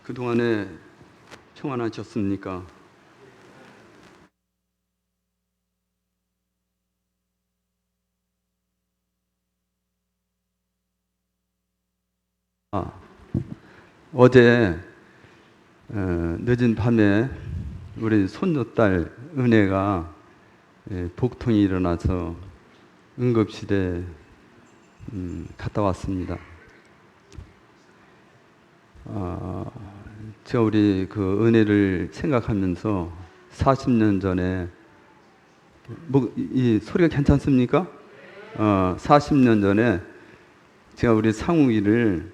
그동안에 평안하셨습니까? 어제 늦은 밤에 우리 손녀딸 은혜가 복통이 일어나서 응급실에 갔다 왔습니다. 제가 우리 그 은혜를 생각하면서 40년 전에 이 소리가 괜찮습니까? 40년 전에 제가 우리 상욱이를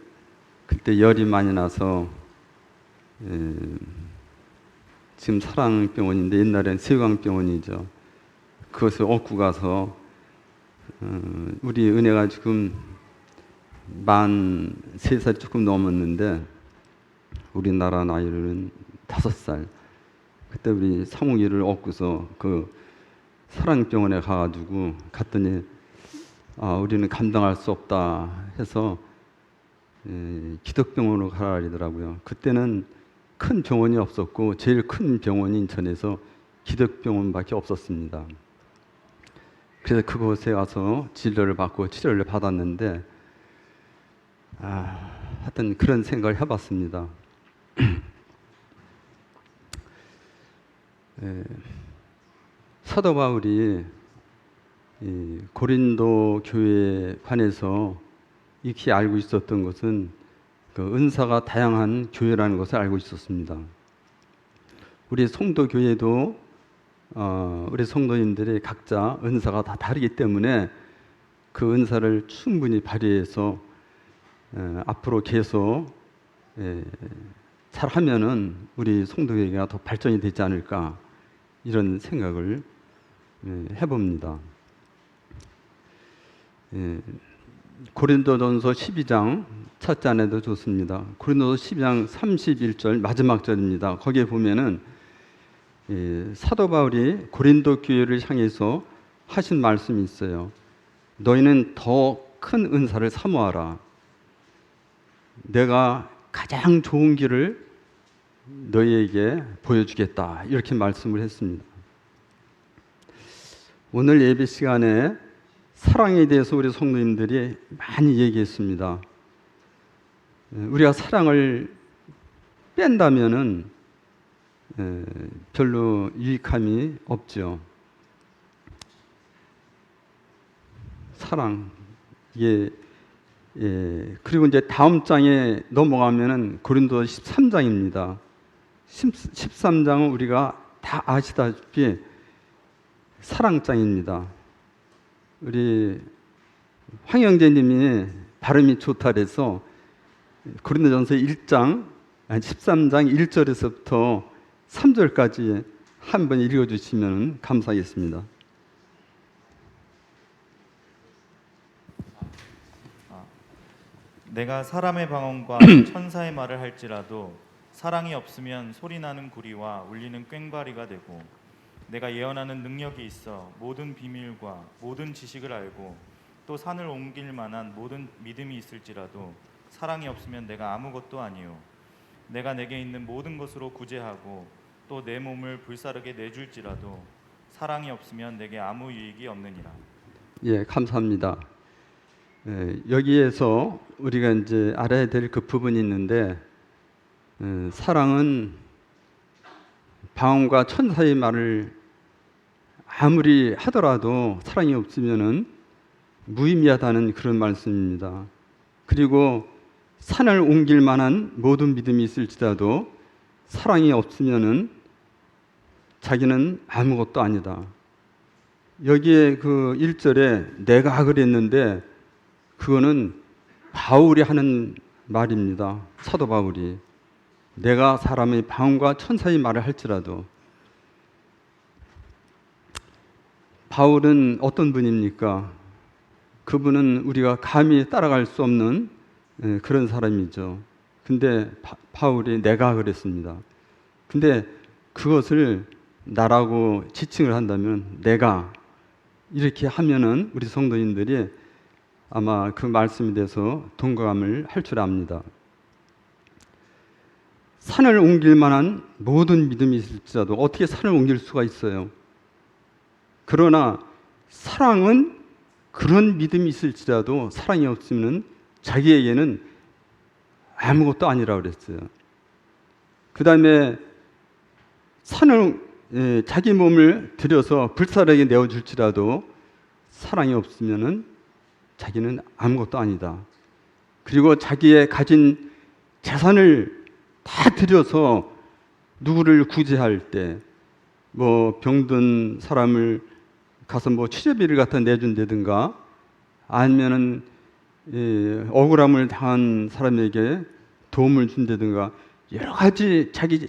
그때 열이 많이 나서 지금 사랑병원인데 옛날엔 세광병원이죠. 그것을 얻고 가서 우리 은혜가 지금 만 3살 조금 넘었는데 우리나라 나이로는 5살. 그때 우리 상욱이를 얻고서 그 사랑병원에 가가지고 갔더니 우리는 감당할 수 없다 해서 기덕병원으로 가라 그러더라고요. 그때는 큰 병원이 없었고 제일 큰 병원이 인천에서 기덕병원밖에 없었습니다. 그래서 그곳에 가서 진료를 받고 치료를 받았는데 하여튼 그런 생각을 해봤습니다. 사도 바울이 고린도 교회에 관해서 익히 알고 있었던 것은 그 은사가 다양한 교회라는 것을 알고 있었습니다. 우리 성도 교회도 우리 성도님들이 각자 은사가 다 다르기 때문에 그 은사를 충분히 발휘해서 앞으로 계속 잘하면은 우리 성도교회가 더 발전이 되지 않을까 이런 생각을 해봅니다. 고린도전서 12장 찾지 않아도 좋습니다. 고린도전서 12장 31절 마지막 절입니다. 거기에 보면은 사도 바울이 고린도 교회를 향해서 하신 말씀이 있어요. 너희는 더 큰 은사를 사모하라. 내가 가장 좋은 길을 너희에게 보여주겠다. 이렇게 말씀을 했습니다. 오늘 예배 시간에 사랑에 대해서 우리 성도님들이 많이 얘기했습니다. 우리가 사랑을 뺀다면은 별로 유익함이 없죠. 사랑 이게 그리고 이제 다음 장에 넘어가면은 고린도 13장입니다. 13장은 우리가 다 아시다시피 사랑장입니다. 우리 황영재님이 발음이 좋다 그래서 고린도전서 1장 13장 1절에서부터 3절까지 한번 읽어주시면 감사하겠습니다. 내가 사람의 방언과 천사의 말을 할지라도 사랑이 없으면 소리나는 구리와 울리는 꽹과리가 되고 내가 예언하는 능력이 있어 모든 비밀과 모든 지식을 알고 또 산을 옮길 만한 모든 믿음이 있을지라도 사랑이 없으면 내가 아무것도 아니요 내가 내게 있는 모든 것으로 구제하고 또 내 몸을 불사르게 내줄지라도 사랑이 없으면 내게 아무 유익이 없느니라. 예, 감사합니다. 여기에서 우리가 이제 알아야 될 그 부분이 있는데 사랑은 방언과 천사의 말을 아무리 하더라도 사랑이 없으면은 무의미하다는 그런 말씀입니다. 그리고 산을 옮길 만한 모든 믿음이 있을지라도 사랑이 없으면은 자기는 아무것도 아니다. 여기에 그 1절에 내가 그랬는데 그거는 바울이 하는 말입니다. 사도 바울이 내가 사람의 방언과 천사의 말을 할지라도 바울은 어떤 분입니까? 그분은 우리가 감히 따라갈 수 없는 그런 사람이죠. 근데 바울이 내가 그랬습니다. 근데 그것을 나라고 지칭을 한다면 내가 이렇게 하면은 우리 성도님들이 아마 그 말씀에 대해서 동감을 할 줄 압니다. 산을 옮길 만한 모든 믿음이 있을지라도 어떻게 산을 옮길 수가 있어요? 그러나 사랑은 그런 믿음이 있을지라도 사랑이 없으면 자기에게는 아무것도 아니라고 그랬어요. 그 다음에 산을 자기 몸을 들여서 불사르게 내어줄지라도 사랑이 없으면 자기는 아무것도 아니다. 그리고 자기의 가진 재산을 다 들여서 누구를 구제할 때 뭐 병든 사람을 가서 뭐 치료비를 갖다 내준다든가 아니면은 억울함을 당한 사람에게 도움을 준다든가 여러 가지 자기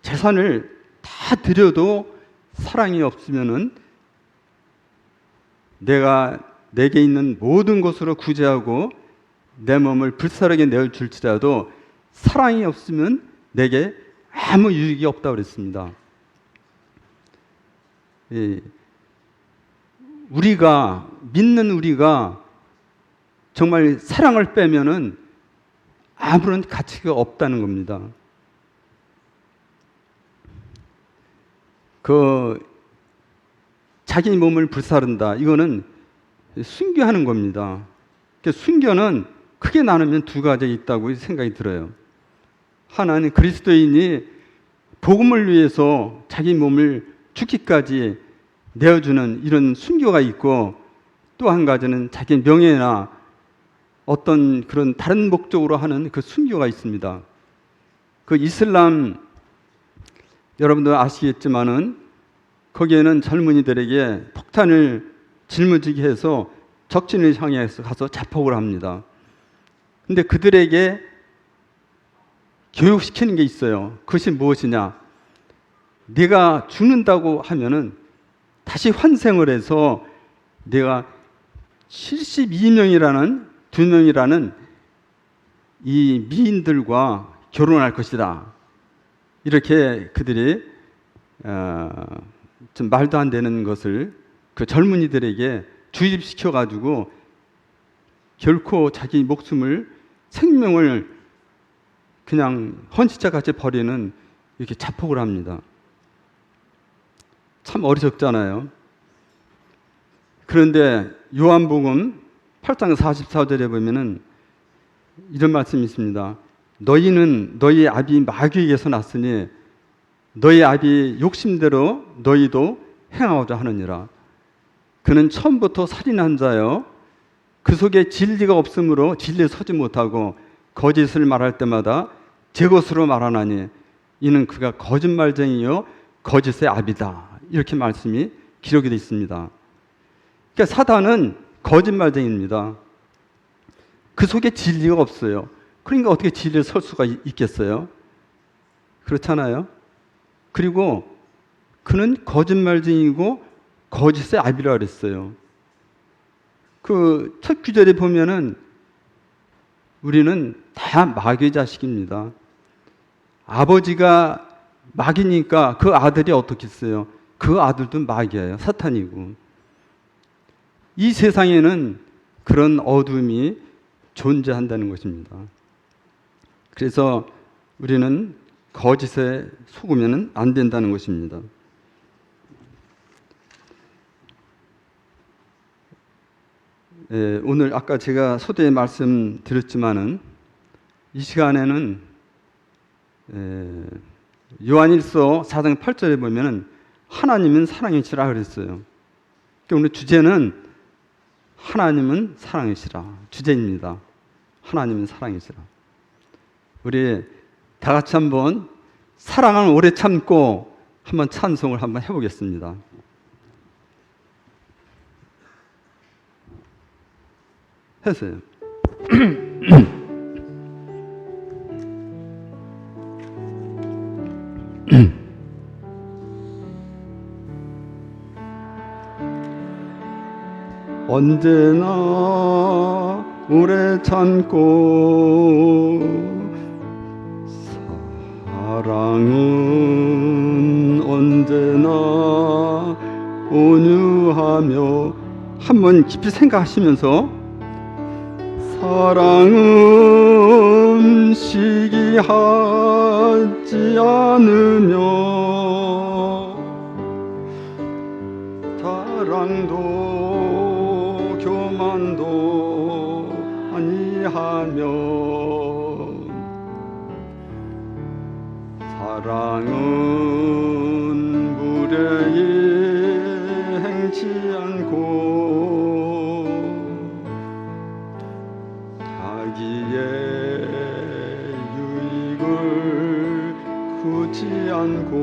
재산을 다 들여도 사랑이 없으면은 내게 있는 모든 것으로 구제하고 내 몸을 불사르게 내어줄지라도 사랑이 없으면 내게 아무 유익이 없다고 그랬습니다. 믿는 우리가 정말 사랑을 빼면은 아무런 가치가 없다는 겁니다. 자기 몸을 불사른다. 이거는 순교하는 겁니다. 순교는 크게 나누면 두 가지 있다고 생각이 들어요. 하나는 그리스도인이 복음을 위해서 자기 몸을 죽기까지 내어주는 이런 순교가 있고, 또 한 가지는 자기 명예나 어떤 그런 다른 목적으로 하는 그 순교가 있습니다. 그 이슬람 여러분도 아시겠지만은 거기에는 젊은이들에게 폭탄을 짊어지게 해서 적진을 향해서 가서 자폭을 합니다. 근데 그들에게 교육시키는 게 있어요. 그것이 무엇이냐? 네가 죽는다고 하면은 다시 환생을 해서 내가 72명이라는 2명이라는 이 미인들과 결혼할 것이다. 이렇게 그들이 좀 말도 안 되는 것을 그 젊은이들에게 주입시켜 가지고 결코 자기 목숨을, 생명을 그냥 헌시자같이 버리는 이렇게 자폭을 합니다. 참 어리석잖아요. 그런데 요한복음 8장 44절에 보면은 이런 말씀이 있습니다. 너희는 너희 아비 마귀에게서 났으니 너희 아비 욕심대로 너희도 행하고자 하느니라. 그는 처음부터 살인한 자요, 그 속에 진리가 없으므로 진리에 서지 못하고 거짓을 말할 때마다 제 것으로 말하나니 이는 그가 거짓말쟁이요 거짓의 아비다. 이렇게 말씀이 기록이 되어 있습니다. 그러니까 사단은 거짓말쟁이입니다. 그 속에 진리가 없어요. 그러니까 어떻게 진리에 설 수가 있겠어요? 그렇잖아요. 그리고 그는 거짓말쟁이고 거짓의 아비라 그랬어요. 그 첫 구절에 보면은 우리는 다 마귀의 자식입니다. 아버지가 마귀니까 그 아들이 어떻겠어요? 그 아들도 마귀예요. 사탄이고. 이 세상에는 그런 어둠이 존재한다는 것입니다. 그래서 우리는 거짓에 속으면 안 된다는 것입니다. 오늘 아까 제가 소대에 말씀드렸지만은 이 시간에는 요한일서 4장 8절에 보면은 하나님은 사랑이시라 그랬어요. 그러니까 오늘 주제는 하나님은 사랑이시라 주제입니다. 하나님은 사랑이시라. 우리 다 같이 한번 사랑은 오래 참고 한번 찬송을 한번 해보겠습니다. 했어요. 언제나 오래 참고 사랑은 언제나 온유하며 한번 깊이 생각하시면서 사랑은 시기하지 받지 않으며 자랑도 교만도 아니하며 사랑은 무례히 행치 않고 자기의 유익을 구치 않고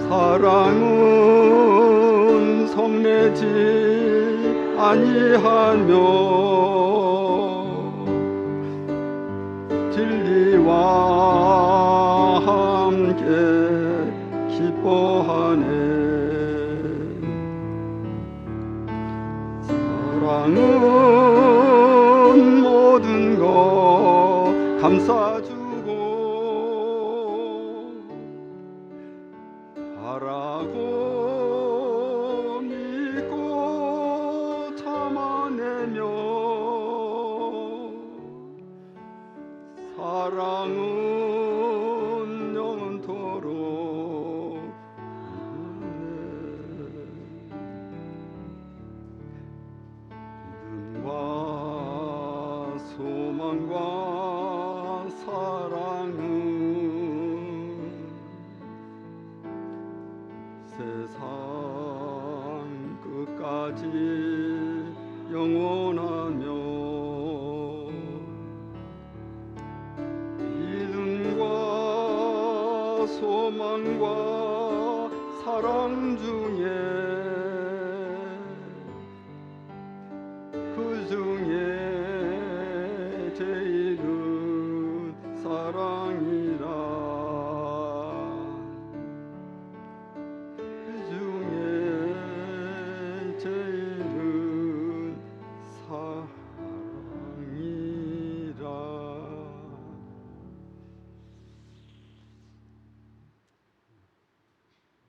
사랑은 성내지 아니하며 진리와 함께 기뻐하네. 사랑은 모든 것 감싸주고 바라고 믿고 참아내며 사랑은 영원토록 믿음과 소망과 사랑은 세상 끝까지 영원하며 믿음과 소망과 사랑 중에 그 중에 제일은 사랑이라. 그 중에 제일은 사랑이라.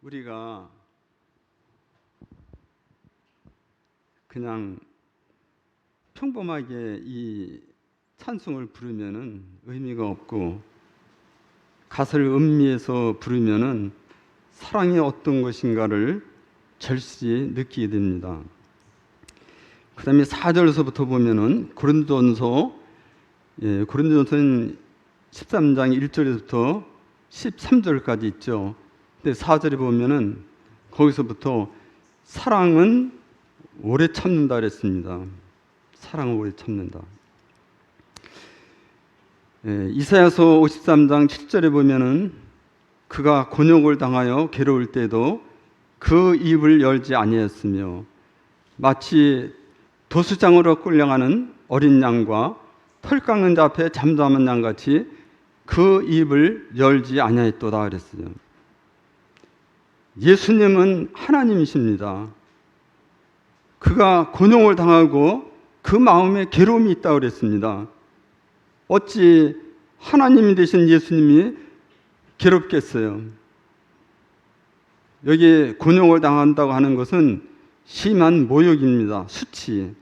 우리가 그냥 평범하게 이 찬송을 부르면은 의미가 없고 가사를 음미해서 부르면은 사랑이 어떤 것인가를 절실히 느끼게 됩니다. 그 다음에 4절에서부터 보면은 고린도전서는 13장 1절에서부터 13절까지 있죠. 근데 4절에 보면은 거기서부터 사랑은 오래 참는다 그랬습니다. 사랑을 오래 참는다. 이사야서 53장 7절에 보면은 그가 곤욕을 당하여 괴로울 때도 그 입을 열지 아니했으며 마치 도수장으로 끌려가는 어린 양과 털 깎는 자 앞에 잠잠한 양같이 그 입을 열지 아니하였도다 그랬어요. 예수님은 하나님이십니다. 그가 곤욕을 당하고 그 마음에 괴로움이 있다고 그랬습니다. 어찌 하나님이 되신 예수님이 괴롭겠어요? 여기 곤욕을 당한다고 하는 것은 심한 모욕입니다. 수치.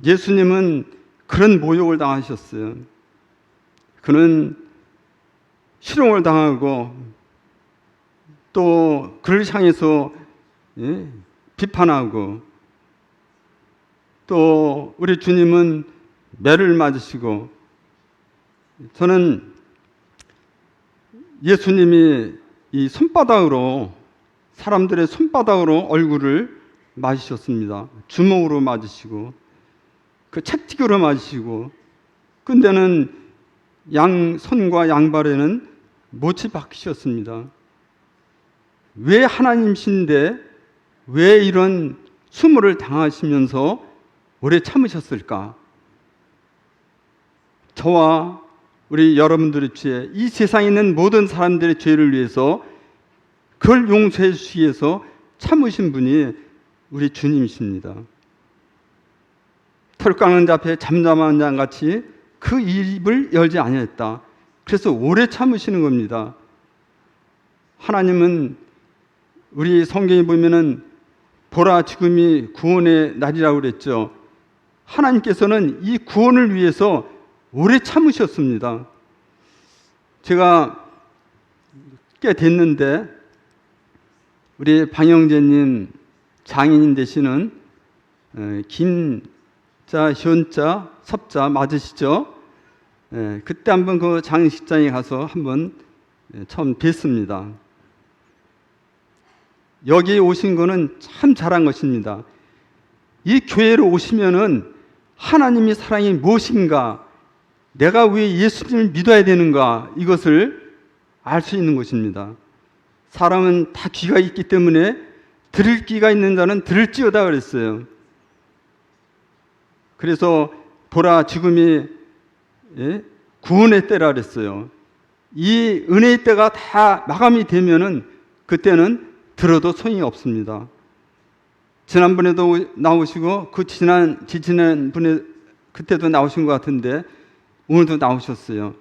예수님은 그런 모욕을 당하셨어요. 그는 실형을 당하고 또 그를 향해서 비판하고 또 우리 주님은 매를 맞으시고, 저는 예수님이 이 손바닥으로, 사람들의 손바닥으로 얼굴을 맞으셨습니다. 주먹으로 맞으시고 그 채찍으로 맞으시고, 근데는 양손과 양발에는 못이 박히셨습니다. 왜 하나님이신데 왜 이런 수모를 당하시면서 오래 참으셨을까? 저와 우리 여러분들의 죄, 이 세상에 있는 모든 사람들의 죄를 위해서 그걸 용서해 주시기 위해서 참으신 분이 우리 주님이십니다. 털 깎는 자 앞에 잠잠한 양같이 그 입을 열지 아니했다. 그래서 오래 참으시는 겁니다. 하나님은 우리 성경에 보면은 보라 지금이 구원의 날이라고 그랬죠. 하나님께서는 이 구원을 위해서 오래 참으셨습니다. 제가 꽤 됐는데 우리 방영재님 장인인 되시는 김자, 현자, 섭자 맞으시죠? 그때 한번 그 장식장에 가서 한번 처음 뵀습니다. 여기 오신 거는 참 잘한 것입니다. 이 교회로 오시면은 하나님의 사랑이 무엇인가, 내가 왜 예수님을 믿어야 되는가, 이것을 알 수 있는 것입니다. 사람은 다 귀가 있기 때문에 들을 귀가 있는 자는 들을지어다 그랬어요. 그래서 보라 지금이 구원의 때라 그랬어요. 이 은혜의 때가 다 마감이 되면은 그때는 들어도 소용이 없습니다. 지난번에도 나오시고 지지난번에 그때도 나오신 것 같은데 오늘도 나오셨어요.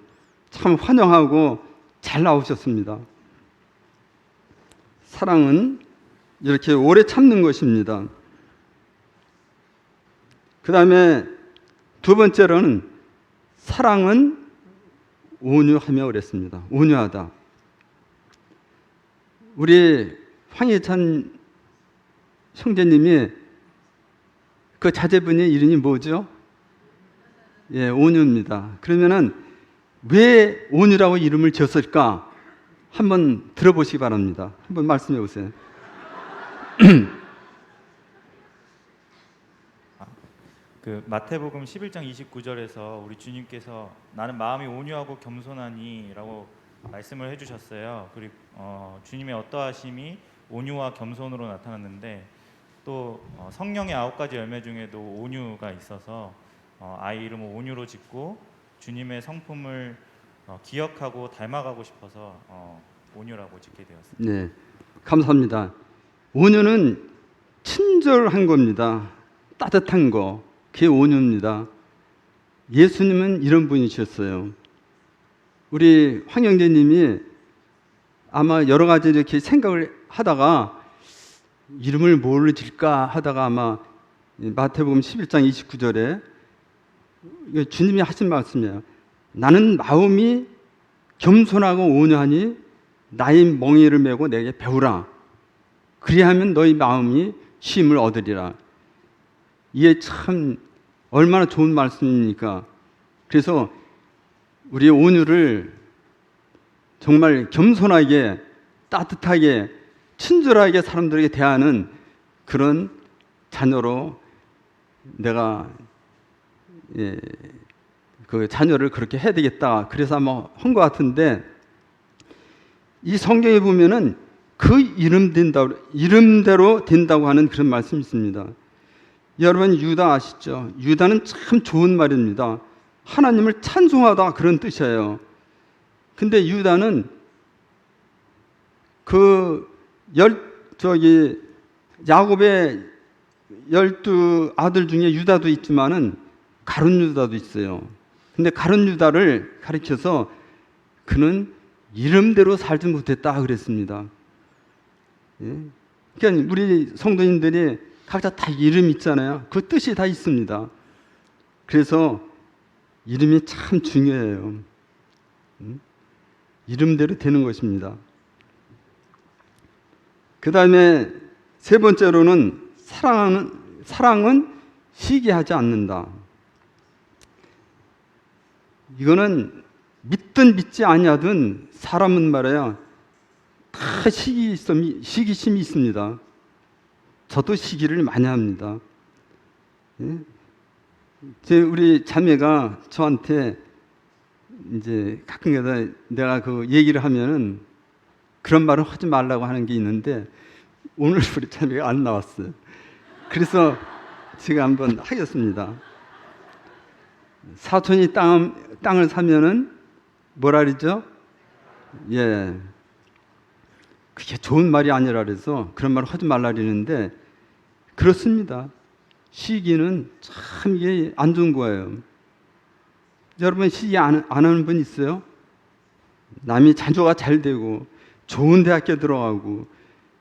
참 환영하고 잘 나오셨습니다. 사랑은 이렇게 오래 참는 것입니다. 그 다음에 두 번째로는 사랑은 온유하며 그랬습니다. 온유하다. 우리 황희찬 형제님이 그 자제분의 이름이 뭐죠? 예, 온유입니다. 그러면은 왜 온유라고 이름을 지었을까? 한번 들어보시기 바랍니다. 한번 말씀해 보세요. 그 마태복음 11장 29절에서 우리 주님께서 나는 마음이 온유하고 겸손하니라고 말씀을 해주셨어요. 그리고 주님의 어떠하심이 온유와 겸손으로 나타났는데 또 성령의 9가지 열매 중에도 온유가 있어서 아이 이름을 온유로 짓고 주님의 성품을 기억하고 닮아가고 싶어서 온유라고 짓게 되었습니다. 네, 감사합니다. 온유는 친절한 겁니다. 따뜻한 거, 그게 온유입니다. 예수님은 이런 분이셨어요. 우리 황영재님이 아마 여러 가지 이렇게 생각을 하다가 이름을 뭘 질까 하다가 아마 마태복음 11장 29절에 주님이 하신 말씀이에요. 나는 마음이 겸손하고 온유하니 나의 멍에를 메고 내게 배우라. 그리하면 너희 마음이 쉼을 얻으리라. 이게 참 얼마나 좋은 말씀입니까? 그래서 우리 온유를 정말 겸손하게, 따뜻하게, 친절하게 사람들에게 대하는 그런 자녀로 내가 그 자녀를 그렇게 해야 되겠다. 그래서 아마 한 것 같은데, 이 성경에 보면은 그 이름대로 된다고 하는 그런 말씀이 있습니다. 여러분 유다 아시죠? 유다는 참 좋은 말입니다. 하나님을 찬송하다 그런 뜻이에요. 근데 유다는 야곱의 12 아들 중에 유다도 있지만은 가룟 유다도 있어요. 근데 가룟 유다를 가리켜서 그는 이름대로 살지 못했다 그랬습니다. 예? 그러니까 우리 성도님들이 각자 다 이름 있잖아요. 그 뜻이 다 있습니다. 그래서 이름이 참 중요해요. 이름대로 되는 것입니다. 그 다음에 세 번째로는 사랑은 시기하지 않는다. 이거는 믿든 믿지 아니하든 사람은 말이야 다 시기심이 있습니다. 저도 시기를 많이 합니다. 우리 자매가 저한테 이제 가끔가다 내가 그 얘기를 하면은 그런 말을 하지 말라고 하는 게 있는데 오늘 우리 자매가 안 나왔어요. 그래서 제가 한번 하겠습니다. 사촌이 땅을 사면은 뭐라 그러죠? 예. 그게 좋은 말이 아니라 그래서 그런 말을 하지 말라 그러는데 그렇습니다. 시기는 참 이게 안 좋은 거예요. 여러분 시기 안 하는 분 있어요? 남이 자녀가 잘 되고 좋은 대학교 들어가고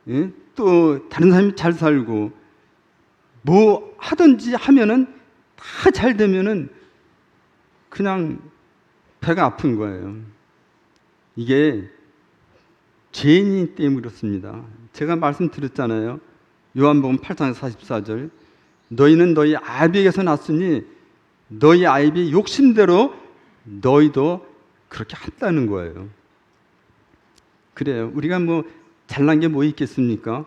예? 또 다른 사람이 잘 살고 뭐 하든지 하면은 다 잘 되면은 그냥 배가 아픈 거예요. 이게 죄인이기 때문에 그렇습니다. 제가 말씀드렸잖아요. 요한복음 8장 44절. 너희는 너희 아비에게서 났으니 너희 아비의 욕심대로 너희도 그렇게 한다는 거예요. 그래요. 우리가 뭐 잘난 게 뭐 있겠습니까?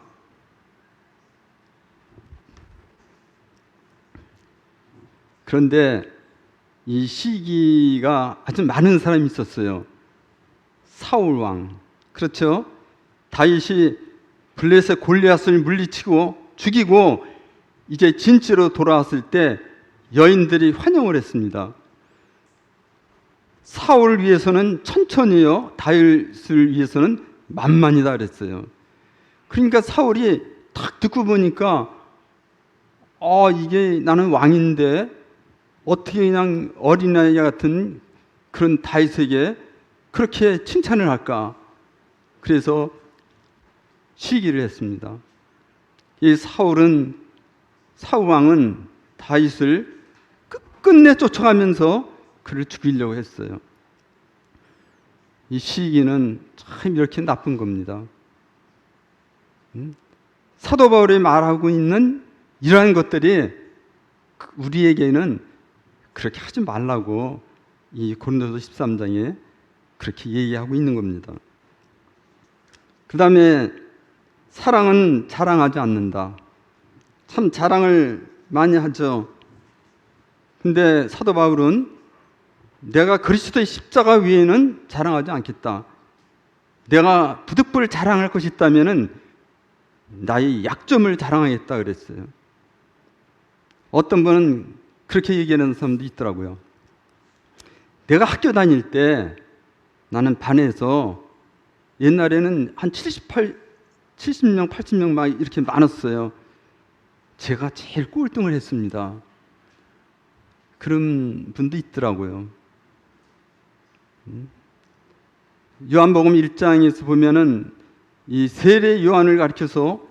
그런데 이 시기가 아주 많은 사람이 있었어요. 사울 왕. 그렇죠? 다윗이 블레셋 골리앗을 물리치고 죽이고 이제 진지로 돌아왔을 때 여인들이 환영을 했습니다. 사울을 위해서는 천천히요, 다윗을 위해서는 만만이다 그랬어요. 그러니까 사울이 딱 듣고 보니까 이게 나는 왕인데 어떻게 그냥 어린아이 같은 그런 다윗에게 그렇게 칭찬을 할까? 그래서 시기를 했습니다. 이 사울 왕은 다윗을 끝끝내 쫓아가면서 그를 죽이려고 했어요. 이 시기는 참 이렇게 나쁜 겁니다. 사도 바울이 말하고 있는 이러한 것들이 우리에게는 그렇게 하지 말라고 이 고린도서 13장에 그렇게 얘기하고 있는 겁니다. 그 다음에 사랑은 자랑하지 않는다. 참 자랑을 많이 하죠. 근데 사도 바울은 내가 그리스도의 십자가 위에는 자랑하지 않겠다. 내가 부득불 자랑할 것이 있다면은 나의 약점을 자랑하겠다 그랬어요. 어떤 분은 그렇게 얘기하는 사람도 있더라고요. 내가 학교 다닐 때 나는 반에서 옛날에는 한 70명, 80명 막 이렇게 많았어요. 제가 제일 꼴등을 했습니다. 그런 분도 있더라고요. 요한복음 1장에서 보면은 이 세례 요한을 가리켜서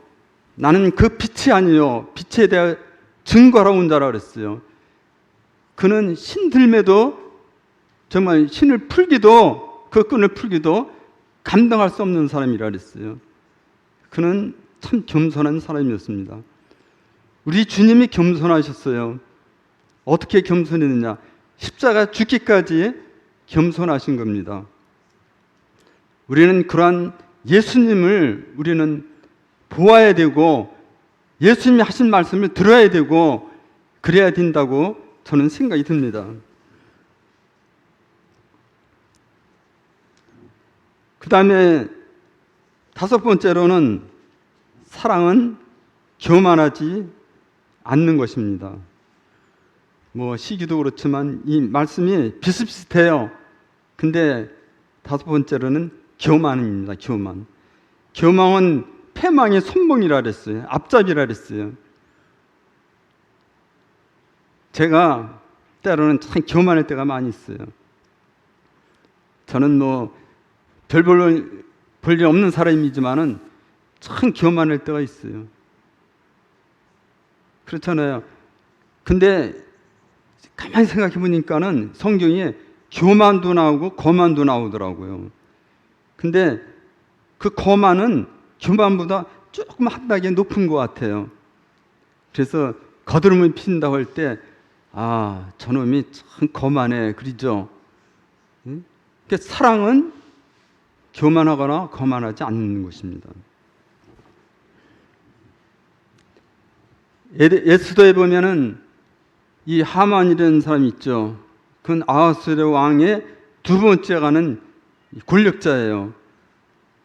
나는 그 빛이 아니요 빛에 대해 증거하러 온 자라 그랬어요. 그는 신들매도 정말 신을 풀기도 그 끈을 풀기도 감당할 수 없는 사람이라 그랬어요. 그는 참 겸손한 사람이었습니다. 우리 주님이 겸손하셨어요. 어떻게 겸손했느냐? 십자가 죽기까지 겸손하신 겁니다. 우리는 그러한 예수님을 우리는 보아야 되고 예수님이 하신 말씀을 들어야 되고 그래야 된다고 저는 생각이 듭니다. 그 다음에 다섯 번째로는 사랑은 교만하지 않는 것입니다. 뭐 시기도 그렇지만 이 말씀이 비슷비슷해요. 근데 다섯 번째로는 교만입니다. 교만. 교만은 패망의 손목이라 그랬어요. 앞잡이라 그랬어요. 제가 때로는 참 교만할 때가 많이 있어요. 저는 뭐 별 볼 일 없는 사람이지만은 참 교만할 때가 있어요. 그렇잖아요. 근데 가만히 생각해 보니까는 성경에 교만도 나오고 거만도 나오더라고요. 근데 그 거만은 교만보다 조금 한 단계 높은 것 같아요. 그래서 거드름을 피운다고 할 때 저놈이 참 거만해 그러죠. 그러니까 사랑은 교만하거나 거만하지 않는 것입니다. 에스더에 보면은 이 하만이라는 사람이 있죠. 그건 아하수에로 왕의 두 번째 가는 권력자예요.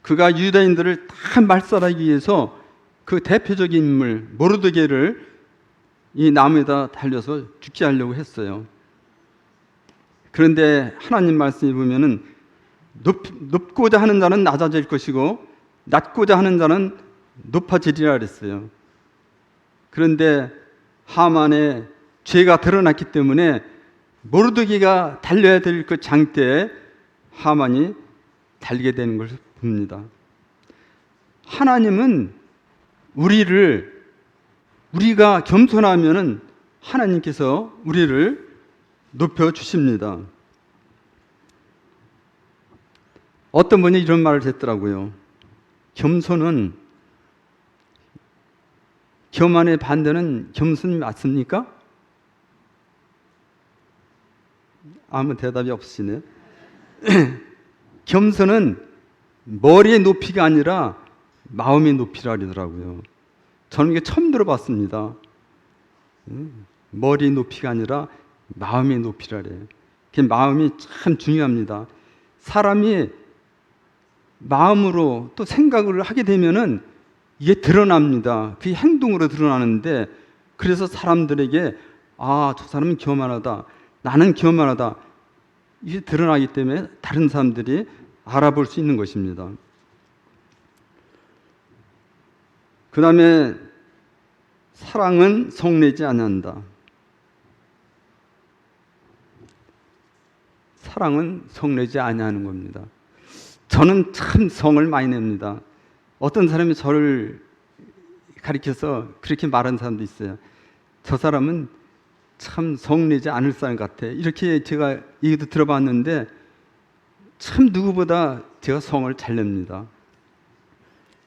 그가 유다인들을 다 말살하기 위해서 그 대표적인 인물 모르드게를 이 나무에다 달려서 죽게 하려고 했어요. 그런데 하나님 말씀에 보면은 높고자 하는 자는 낮아질 것이고 낮고자 하는 자는 높아지리라 그랬어요. 그런데 하만의 죄가 드러났기 때문에 모르드게가 달려야 될 그 장대에 하만이 달게 되는 것을 봅니다. 하나님은 우리가 겸손하면은 하나님께서 우리를 높여 주십니다. 어떤 분이 이런 말을 했더라고요. 겸손은, 겸한의 반대는 겸손이 맞습니까? 아무 대답이 없으시네. 겸손은 머리의 높이가 아니라 마음의 높이라 그러더라고요. 저는 이게 처음 들어봤습니다. 머리의 높이가 아니라 마음의 높이라 그래요. 그 마음이 참 중요합니다. 사람이 마음으로 또 생각을 하게 되면은 이게 드러납니다. 그게 행동으로 드러나는데, 그래서 사람들에게 아, 저 사람은 교만하다, 나는 교만하다, 이게 드러나기 때문에 다른 사람들이 알아볼 수 있는 것입니다. 그 다음에 사랑은 성내지 아니한다. 사랑은 성내지 아니하는 겁니다. 저는 참 성을 많이 냅니다. 어떤 사람이 저를 가리켜서 그렇게 말하는 사람도 있어요. 저 사람은 참 성내지 않을 사람 같아. 이렇게 제가 얘기도 들어봤는데 참 누구보다 제가 성을 잘 냅니다.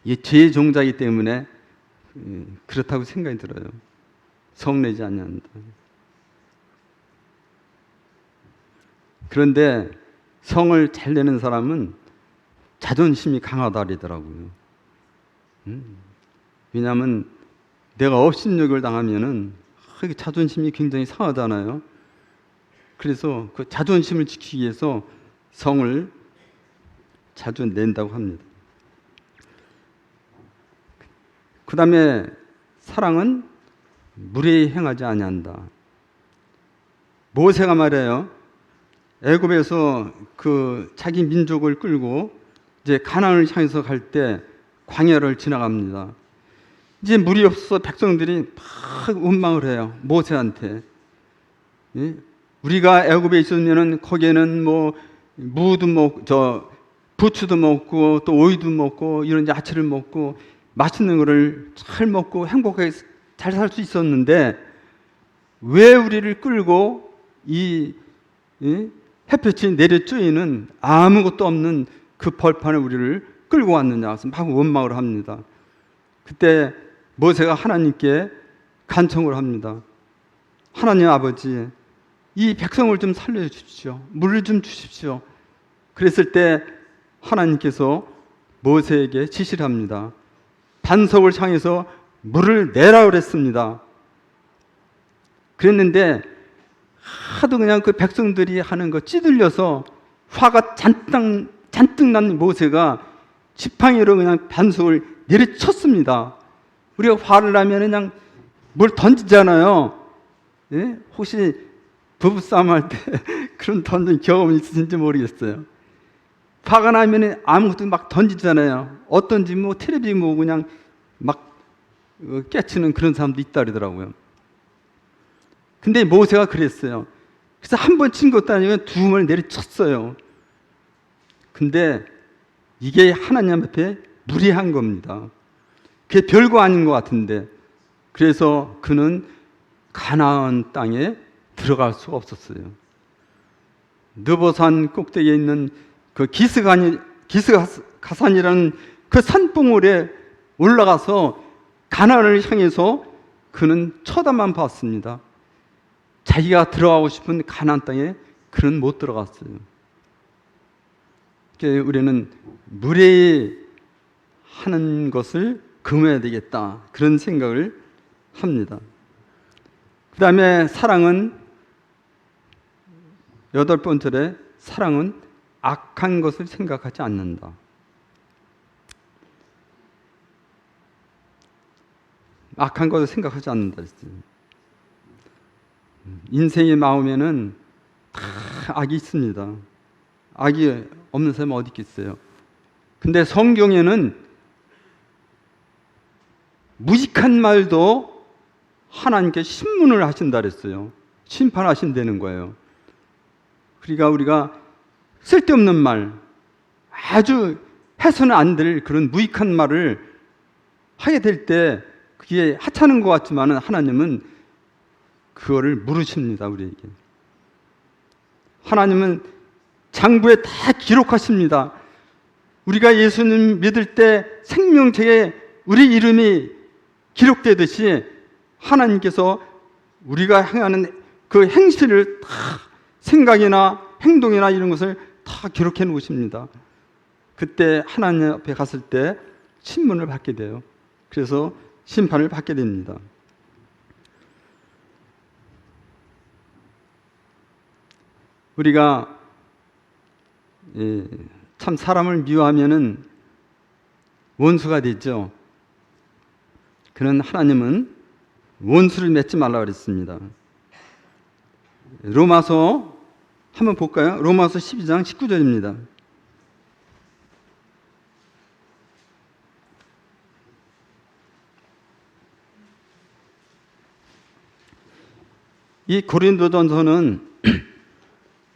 이게 죄의 종자이기 때문에 그렇다고 생각이 들어요. 성내지 않는다. 그런데 성을 잘 내는 사람은 자존심이 강하다 그러더라고요. 왜냐하면 내가 업신여길 당하면은 자존심이 굉장히 상하잖아요. 그래서 그 자존심을 지키기 위해서 성을 자주 낸다고 합니다. 그 다음에 사랑은 무례히 행하지 아니한다. 모세가 말해요. 애굽에서 그 자기 민족을 끌고 이제 가나안을 향해서 갈 때 광야를 지나갑니다. 이제 물이 없어서 백성들이 막 원망을 해요. 모세한테. 예? 우리가 애굽에 있었면은 거기에는 뭐 무도 먹고, 부추도 먹고, 또 오이도 먹고, 이런 야채를 먹고, 맛있는 거를 잘 먹고 행복하게 잘 살 수 있었는데, 왜 우리를 끌고 이 햇볕이 내려쬐이는 아무것도 없는 그 벌판에 우리를 끌고 왔느냐, 막 원망을 합니다. 그때 모세가 하나님께 간청을 합니다. 하나님 아버지, 이 백성을 좀 살려주십시오. 물을 좀 주십시오. 그랬을 때 하나님께서 모세에게 지시를 합니다. 반석을 향해서 물을 내라 그랬습니다. 그랬는데 하도 그냥 그 백성들이 하는 거 찌들려서 화가 잔뜩 난 모세가 지팡이로 그냥 반석을 내리쳤습니다. 우리가 화를 나면 그냥 뭘 던지잖아요. 예? 혹시 부부싸움 할 때 그런 던진 경험이 있으신지 모르겠어요. 화가 나면 아무것도 막 던지잖아요. 어떤지 뭐 텔레비 뭐 그냥 막 깨치는 그런 사람도 있다 그러더라고요. 근데 모세가 그랬어요. 그래서 한 번 친 것도 아니고 두 번을 내리쳤어요. 근데 이게 하나님 앞에 무리한 겁니다. 그게 별거 아닌 것 같은데, 그래서 그는 가나안 땅에 들어갈 수가 없었어요. 느보산 꼭대기에 있는 그 기스가산이라는 그 산봉우리에 올라가서 가나안을 향해서 그는 쳐다만 봤습니다. 자기가 들어가고 싶은 가나안 땅에 그는 못 들어갔어요. 우리는 무례히 하는 것을 금해야 되겠다, 그런 생각을 합니다. 그 다음에 사랑은, 8번째에 사랑은 악한 것을 생각하지 않는다. 악한 것을 생각하지 않는다 했어요. 인생의 마음에는 다 악이 있습니다. 악이 없는 사람은 어디 있겠어요. 근데 성경에는 무식한 말도 하나님께 신문을 하신다 그랬어요. 심판하신다는 거예요. 그러니까 우리가 쓸데없는 말, 아주 해서는 안 될 그런 무익한 말을 하게 될 때 그게 하찮은 것 같지만 하나님은 그거를 물으십니다, 우리에게. 하나님은 장부에 다 기록하십니다. 우리가 예수님 믿을 때 생명책에 우리 이름이 기록되듯이 하나님께서 우리가 행하는 그 행실을 다 생각이나 행동이나 이런 것을 다 기록해 놓으십니다. 그때 하나님 앞에 갔을 때 신문을 받게 돼요. 그래서 심판을 받게 됩니다. 우리가 참 사람을 미워하면은 원수가 되죠. 그는 하나님은 원수를 맺지 말라 그랬습니다. 로마서 한번 볼까요? 로마서 12장 19절입니다. 이 고린도전서는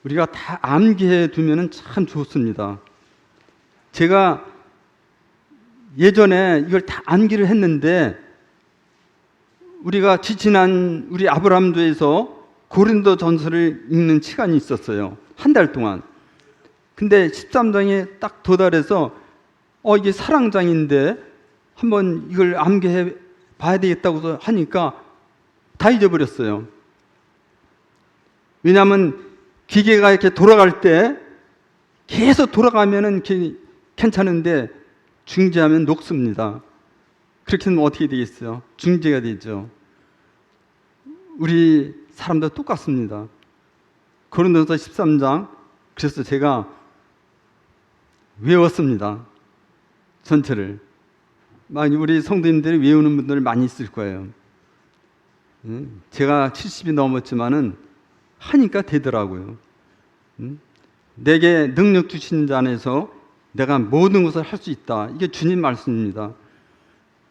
우리가 다 암기해 두면 참 좋습니다. 제가 예전에 이걸 다 암기를 했는데 우리가 지지난 우리 아브라함도에서 고린도전서를 읽는 시간이 있었어요. 한 달 동안. 근데 13장에 딱 도달해서 이게 사랑장인데 한번 이걸 암기해 봐야 되겠다고 하니까 다 잊어버렸어요. 왜냐하면 기계가 이렇게 돌아갈 때 계속 돌아가면은 괜찮은데 중지하면 녹습니다. 그렇게 되면 어떻게 되겠어요? 중지가 되죠. 우리 사람도 똑같습니다. 고린도서 13장 그래서 제가 외웠습니다. 전체를. 많이 우리 성도님들이 외우는 분들 많이 있을 거예요. 제가 70이 넘었지만은 하니까 되더라고요. 내게 능력 주신 자 안에서 내가 모든 것을 할 수 있다. 이게 주님 말씀입니다.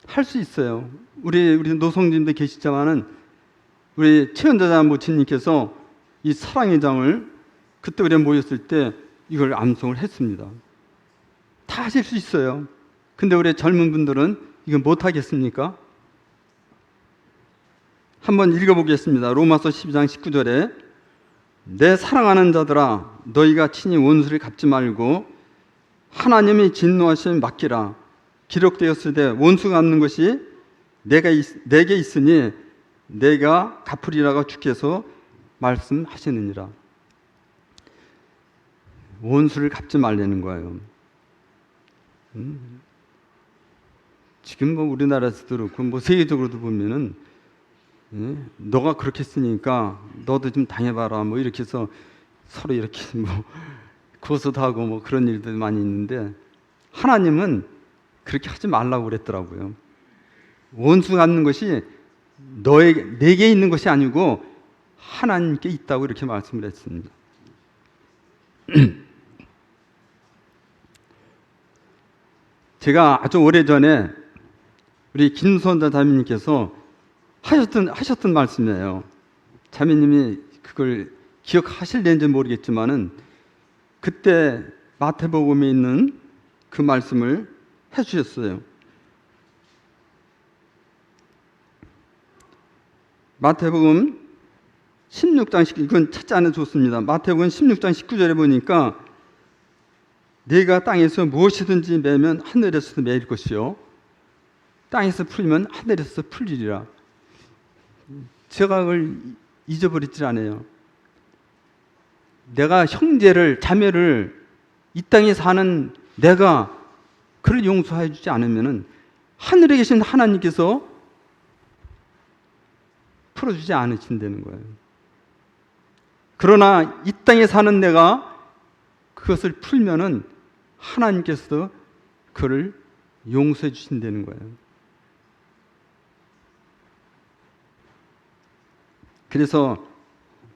할 수 있어요. 우리 노성진도 계시지만은 우리 최연자자 모친님께서 이 사랑의 장을 그때 우리가 모였을 때 이걸 암송을 했습니다. 다 하실 수 있어요. 근데 우리 젊은 분들은 이거 못 하겠습니까? 한번 읽어보겠습니다. 로마서 12장 19절에 내 사랑하는 자들아 너희가 친히 원수를 갚지 말고 하나님이 진노하시면 맡기라. 기록되었을 때 원수가 갚는 것이 내게 있으니 내가 갚으리라고 주께서 말씀하시느니라. 원수를 갚지 말라는 거예요. 지금 뭐 우리나라에서도 그렇고 세계적으로도 보면은 너가 그렇게 했으니까 너도 좀 당해봐라 뭐 이렇게 해서 서로 이렇게 뭐 고소도 하고 뭐 그런 일들 많이 있는데 하나님은 그렇게 하지 말라고 그랬더라고요. 원수 갚는 것이 내게 있는 것이 아니고 하나님께 있다고 이렇게 말씀을 했습니다. 제가 아주 오래전에 우리 김선자 자매님께서 하셨던 말씀이에요. 자매님이 그걸 기억하실는지 모르겠지만은 그때 마태복음에 있는 그 말씀을 해주셨어요. 마태복음 16장 이건 찾지 않아도 좋습니다. 마태복음 16장 19절에 보니까 네가 땅에서 무엇이든지 매면 하늘에서도 매일 것이요 땅에서 풀면 하늘에서 풀리리라. 제가 그걸 잊어버리질 않아요. 내가 형제를 자매를 이 땅에 사는 내가 그를 용서해 주지 않으면은 하늘에 계신 하나님께서 풀어주지 않으신다는 거예요. 그러나 이 땅에 사는 내가 그것을 풀면은 하나님께서도 그를 용서해 주신다는 거예요. 그래서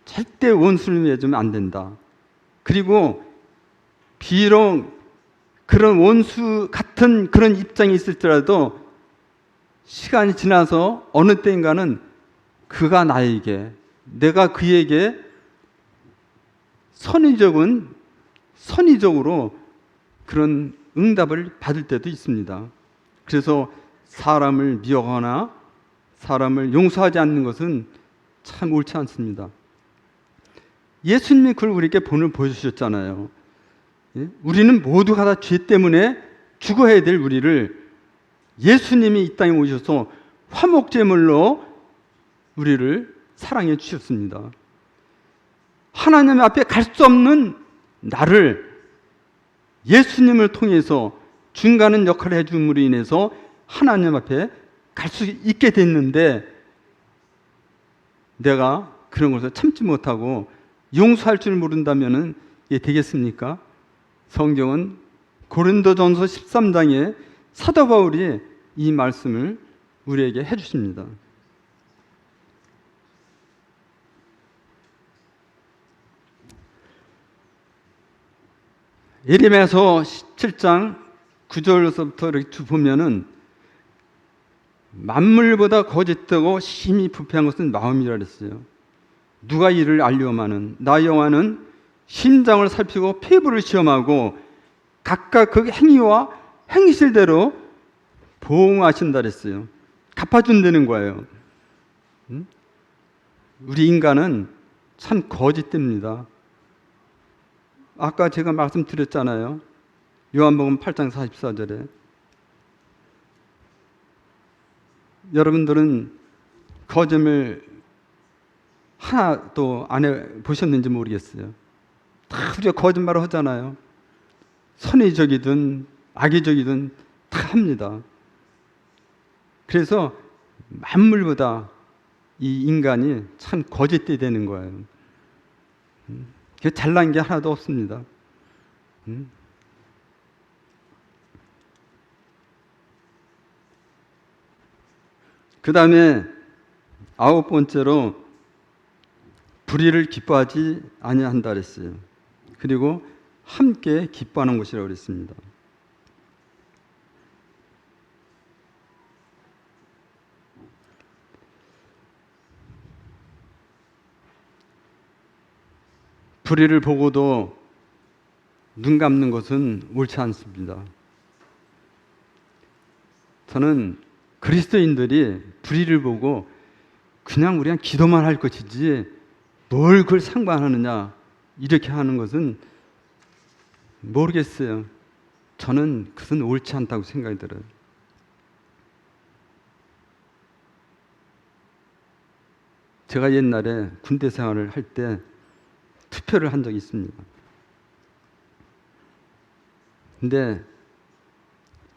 절대 원수를 맺으면 안 된다. 그리고 비록 그런 원수 같은 그런 입장이 있을지라도 시간이 지나서 어느 때인가는 그가 나에게 내가 그에게 선의적으로 그런 응답을 받을 때도 있습니다. 그래서 사람을 미워하거나 사람을 용서하지 않는 것은 참 옳지 않습니다. 예수님이 그걸 우리에게 본을 보여주셨잖아요. 예? 우리는 모두가 다 죄 때문에 죽어야 될 우리를 예수님이 이 땅에 오셔서 화목제물로 우리를 사랑해 주셨습니다. 하나님 앞에 갈 수 없는 나를 예수님을 통해서 중간은 역할을 해줌으로 인해서 하나님 앞에 갈 수 있게 됐는데, 내가 그런 것을 참지 못하고 용서할 줄 모른다면 이게 되겠습니까? 성경은 고린도전서 13장에 사도 바울이 이 말씀을 우리에게 해주십니다. 예레미야서 17장 9절로서부터 이렇게 쭉 보면은 만물보다 거짓되고 심히 부패한 것은 마음이라 그랬어요. 누가 이를 알려마는 나 여호와는 심장을 살피고 피부를 시험하고 각각 그 행위와 행실대로 보응하신다 그랬어요. 갚아준다는 거예요. 우리 인간은 참 거짓됩니다. 아까 제가 말씀드렸잖아요. 요한복음 8장 44절에 여러분들은 거짓말 하나도 안 해보셨는지 모르겠어요. 다 우리가 거짓말을 하잖아요. 선의적이든 악의적이든 다 합니다. 그래서 만물보다 이 인간이 참 거짓되게 되는 거예요. 잘난 게 하나도 없습니다. 그 다음에 9번째로 불의를 기뻐하지 아니한다 그랬어요. 그리고 함께 기뻐하는 것이라고 그랬습니다. 불의를 보고도 눈 감는 것은 옳지 않습니다. 저는 그리스도인들이 불의를 보고 그냥 우리가 기도만 할 것이지 뭘 그걸 상관하느냐 이렇게 하는 것은 모르겠어요. 저는 그것은 옳지 않다고 생각이 들어요. 제가 옛날에 군대 생활을 할 때 투표를 한 적이 있습니다. 근데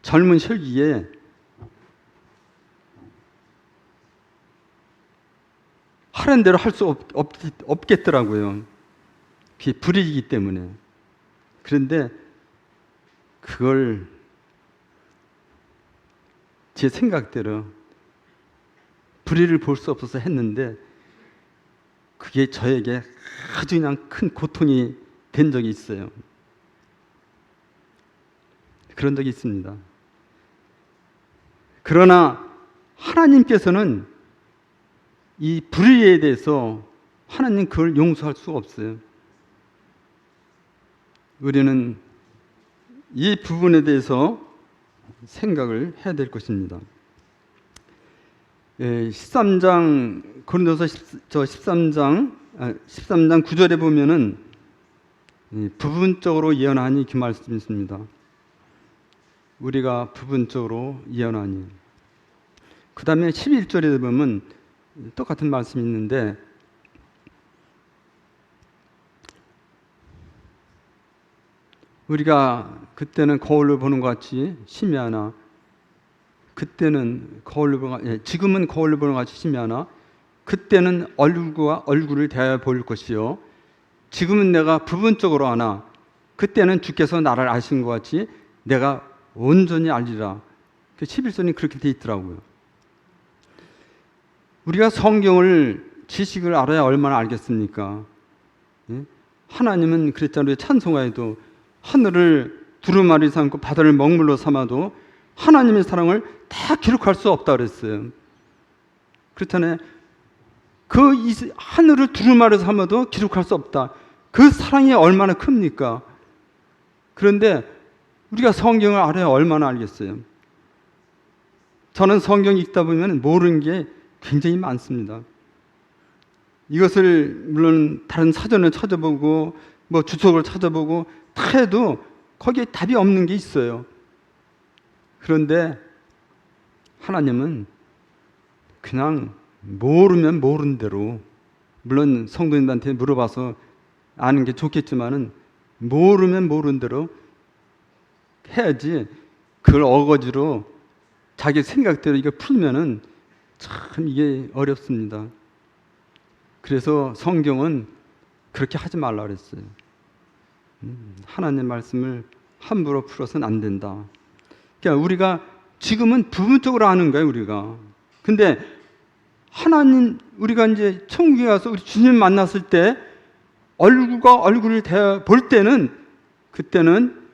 젊은 혈기에 하는 대로 할 수 없겠더라고요. 그게 불의이기 때문에. 그런데 그걸 제 생각대로 불의를 볼 수 없어서 했는데 그게 저에게 아주 그냥 큰 고통이 된 적이 있어요. 그런 적이 있습니다. 그러나 하나님께서는 이 불의에 대해서 하나님 그걸 용서할 수가 없어요. 우리는 이 부분에 대해서 생각을 해야 될 것입니다. 13장 고린도서 13장 9절에 보면은 부분적으로 예언하니 그 말씀이 있습니다. 우리가 부분적으로 예언하니. 그 다음에 11절에 보면 똑같은 말씀이 있는데 우리가 그때는 거울로 보는 것 같이 심히하나 그때는 거울로 보는 지금은 거울로 보는 것 같이 심히하나 그때는 얼굴과 얼굴을 대하여 볼 것이요 지금은 내가 부분적으로 아나 그때는 주께서 나를 아신 것 같이 내가 온전히 알리라. 11절이 그렇게 돼 있더라고요. 우리가 성경을 지식을 알아야 얼마나 알겠습니까? 하나님은 그랬잖아요. 찬송가에도 하늘을 두루마리 삼고 바다를 먹물로 삼아도 하나님의 사랑을 다 기록할 수 없다 그랬어요. 그렇잖아요. 그 하늘을 두루마리 삼아도 기록할 수 없다. 그 사랑이 얼마나 큽니까? 그런데 우리가 성경을 알아야 얼마나 알겠어요. 저는 성경 읽다 보면 모르는 게 굉장히 많습니다. 이것을 물론 다른 사전을 찾아보고 뭐 주석을 찾아보고 다 해도 거기에 답이 없는 게 있어요. 그런데 하나님은 그냥 모르면 모르는 대로, 물론 성도님들한테 물어봐서 아는 게 좋겠지만은 모르면 모르는 대로 해야지, 그걸 어거지로 자기 생각대로 이거 풀면은 참 이게 어렵습니다. 그래서 성경은 그렇게 하지 말라 그랬어요. 하나님 말씀을 함부로 풀어서는 안 된다. 그러니까 우리가 지금은 부분적으로 아는 거예요, 우리가. 근데 하나님, 우리가 이제 천국에 가서 우리 주님 만났을 때 얼굴과 얼굴을 볼 때는, 그때는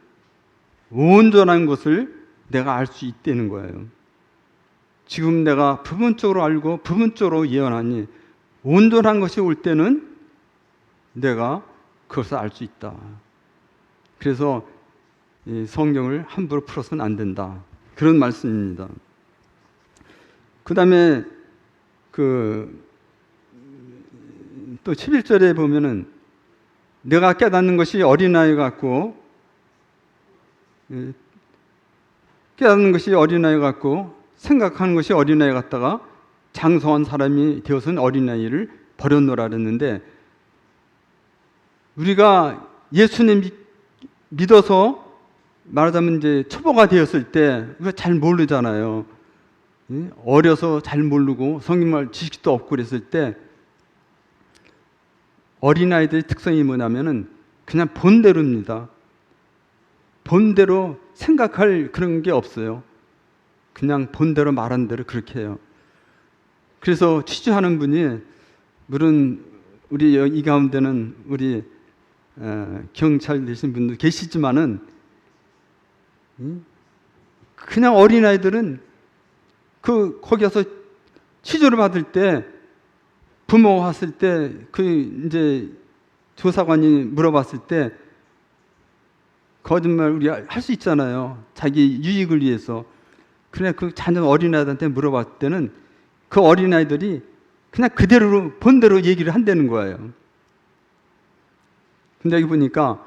온전한 것을 내가 알 수 있다는 거예요. 지금 내가 부분적으로 알고 부분적으로 예언하니 온전한 것이 올 때는 내가 그것을 알 수 있다. 그래서 이 성경을 함부로 풀어서는 안 된다, 그런 말씀입니다. 그 다음에 또 11절에 보면은 내가 깨닫는 것이 어린아이 같고, 깨닫는 것이 어린아이 같고 생각하는 것이 어린아이 같다가 장성한 사람이 되어서는 어린아이를 버렸노라 그랬는데, 우리가 예수님 믿어서 말하자면 이제 초보가 되었을 때 우리가 잘 모르잖아요. 어려서 잘 모르고 성경말 지식도 없고 그랬을 때 어린아이들의 특성이 뭐냐면은 그냥 본대로입니다. 본대로 생각할 그런 게 없어요. 그냥 본대로 말한 대로 그렇게 해요. 그래서 취조하는 분이, 물론 우리 이 가운데는 우리 경찰 되신 분도 계시지만은 그냥 어린아이들은 거기 가서 취조를 받을 때, 부모가 왔을 때 이제 조사관이 물어봤을 때 거짓말 우리 할 수 있잖아요. 자기 유익을 위해서. 그래, 그 자녀 어린아이들한테 물어봤을 때는 그 어린아이들이 그냥 그대로 본대로 얘기를 한다는 거예요. 근데 여기 보니까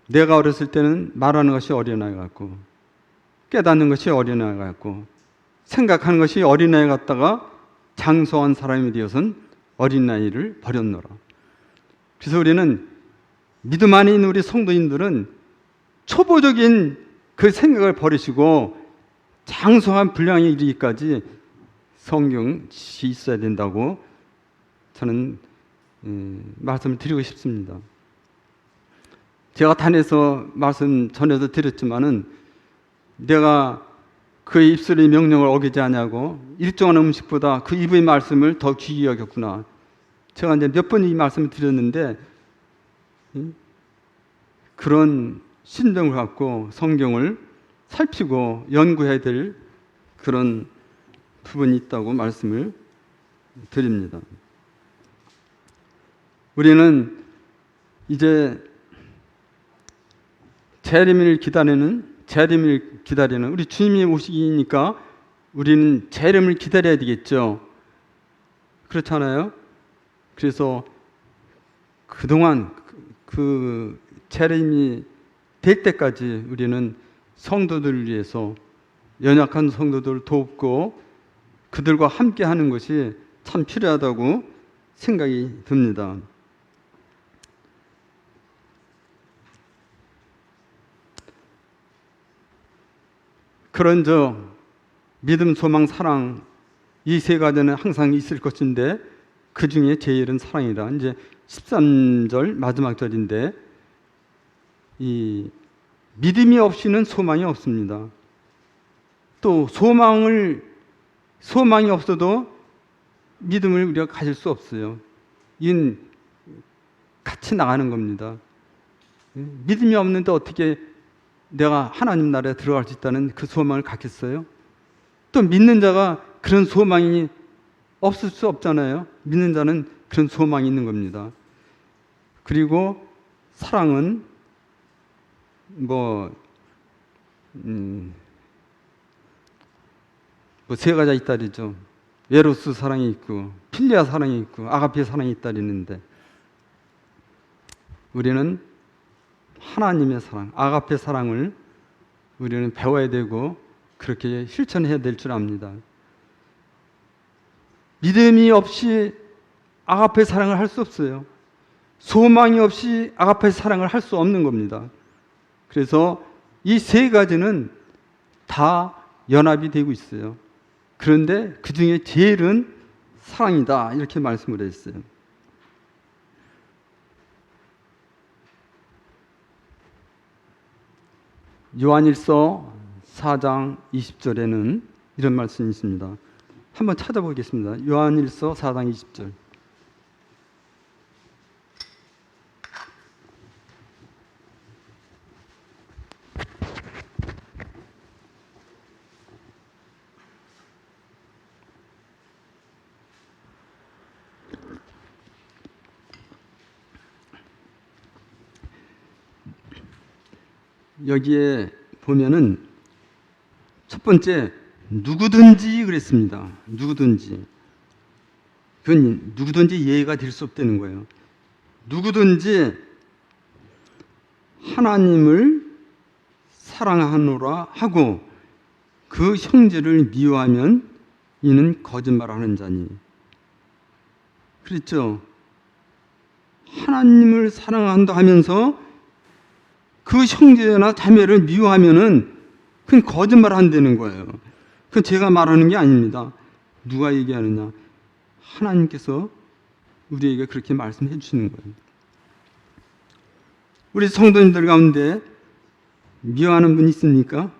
내가 어렸을 때는 말하는 것이 어린아이 같고, 깨닫는 것이 어린아이 같고, 생각하는 것이 어린아이 같다가 장성한 사람이 되어서는 어린아이를 버렸노라. 그래서 우리는 믿음 안에 있는 우리 성도님들은 초보적인 그 생각을 버리시고 장성한 분량에 이르기까지 성경 지식이 있어야 된다고 저는 말씀을 드리고 싶습니다. 제가 단에서 말씀 전에도 드렸지만은, 내가 그의 입술의 명령을 어기지 아니하고 일정한 음식보다 그 입의 말씀을 더 귀히 여겼구나. 제가 이제 몇 번 이 말씀을 드렸는데, 그런 심정을 갖고 성경을 살피고 연구해야 될 그런 부분이 있다고 말씀을 드립니다. 우리는 이제 재림을 기다리는 우리 주님이 오시니까 우리는 재림을 기다려야 되겠죠. 그렇잖아요. 그래서 그동안 그 재림이 될 때까지 우리는 성도들을 위해서, 연약한 성도들을 돕고 그들과 함께 하는 것이 참 필요하다고 생각이 듭니다. 그런저 믿음, 소망, 사랑, 이 세 가지는 항상 있을 것인데 그 중에 제일은 사랑이라. 이제 13절 마지막 절인데, 이 믿음이 없이는 소망이 없습니다. 또 소망이 없어도 믿음을 우리가 가질 수 없어요. 이건 같이 나가는 겁니다. 믿음이 없는데 어떻게 내가 하나님 나라에 들어갈 수 있다는 그 소망을 갖겠어요? 또 믿는 자가 그런 소망이 없을 수 없잖아요. 믿는 자는 그런 소망이 있는 겁니다. 그리고 사랑은 세 가지가 있다 그러죠. 에로스 사랑이 있고 필리아 사랑이 있고 아가페 사랑이 있다 그랬는데 우리는 하나님의 사랑, 아가페 사랑을 우리는 배워야 되고 그렇게 실천해야 될 줄 압니다. 믿음이 없이 아가페 사랑을 할 수 없어요. 소망이 없이 아가페 사랑을 할 수 없는 겁니다. 그래서 이 세 가지는 다 연합이 되고 있어요. 그런데 그 중에 제일은 사랑이다 이렇게 말씀을 했어요. 요한일서 4장 20절에는 이런 말씀이 있습니다. 한번 찾아보겠습니다. 요한일서 4장 20절. 여기에 보면은 첫 번째 누구든지 그랬습니다. 누구든지. 그건 누구든지 이해가 될 수 없다는 거예요. 누구든지 하나님을 사랑하노라 하고 그 형제를 미워하면 이는 거짓말하는 자니. 그랬죠. 하나님을 사랑한다 하면서 그 형제나 자매를 미워하면은 그건 거짓말 한다는 거예요. 그건 제가 말하는 게 아닙니다. 누가 얘기하느냐? 하나님께서 우리에게 그렇게 말씀해 주시는 거예요. 우리 성도님들 가운데 미워하는 분 있습니까?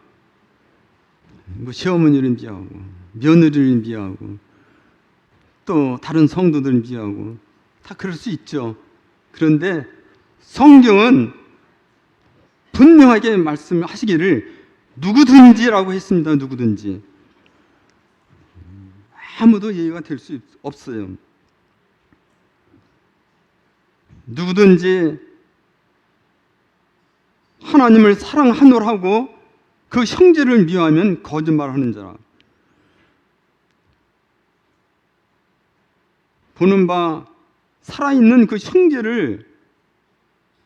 뭐 시어머니를 미워하고 며느리를 미워하고 또 다른 성도들을 미워하고 다 그럴 수 있죠. 그런데 성경은 분명하게 말씀하시기를 누구든지라고 했습니다. 누구든지. 아무도 예의가 될 수 없어요. 누구든지 하나님을 사랑하노라고 그 형제를 미워하면 거짓말하는 자라. 보는 바 살아있는 그 형제를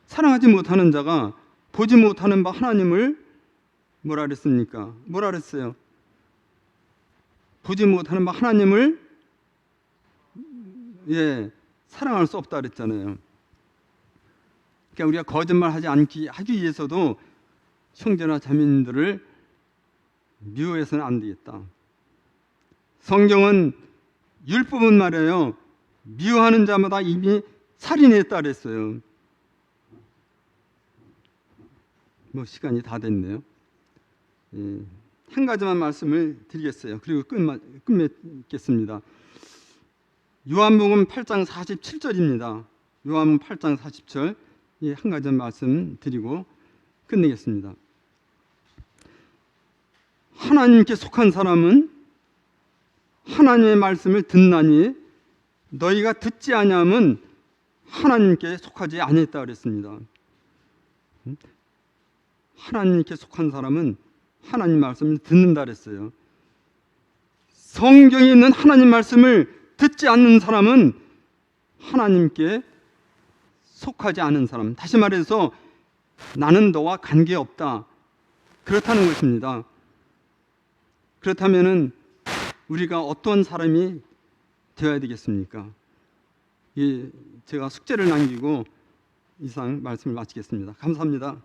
사랑하지 못하는 자가 보지 못하는 바 하나님을 뭐라 그랬습니까? 뭐라 그랬어요? 보지 못하는 바 하나님을 사랑할 수 없다 그랬잖아요. 그러니까 우리가 거짓말하지 않기 하기 위해서도 형제나 자매님들을 미워해서는 안 되겠다. 성경은 율법은 말이에요. 미워하는 자마다 이미 살인했다 그랬어요. 뭐 시간이 다 됐네요. 한 가지만 말씀을 드리겠어요. 그리고 끝맺겠습니다. 요한복음 8장 47절입니다. 요한복음 8장 40절 한 가지 말씀 드리고 끝내겠습니다. 하나님께 속한 사람은 하나님의 말씀을 듣나니 너희가 듣지 아니하면 하나님께 속하지 아니했다 그랬습니다. 하나님께 속한 사람은 하나님 말씀을 듣는다 그랬어요. 성경에 있는 하나님 말씀을 듣지 않는 사람은 하나님께 속하지 않은 사람. 다시 말해서 나는 너와 관계없다. 그렇다는 것입니다. 그렇다면은 우리가 어떤 사람이 되어야 되겠습니까? 제가 숙제를 남기고 이상 말씀을 마치겠습니다. 감사합니다.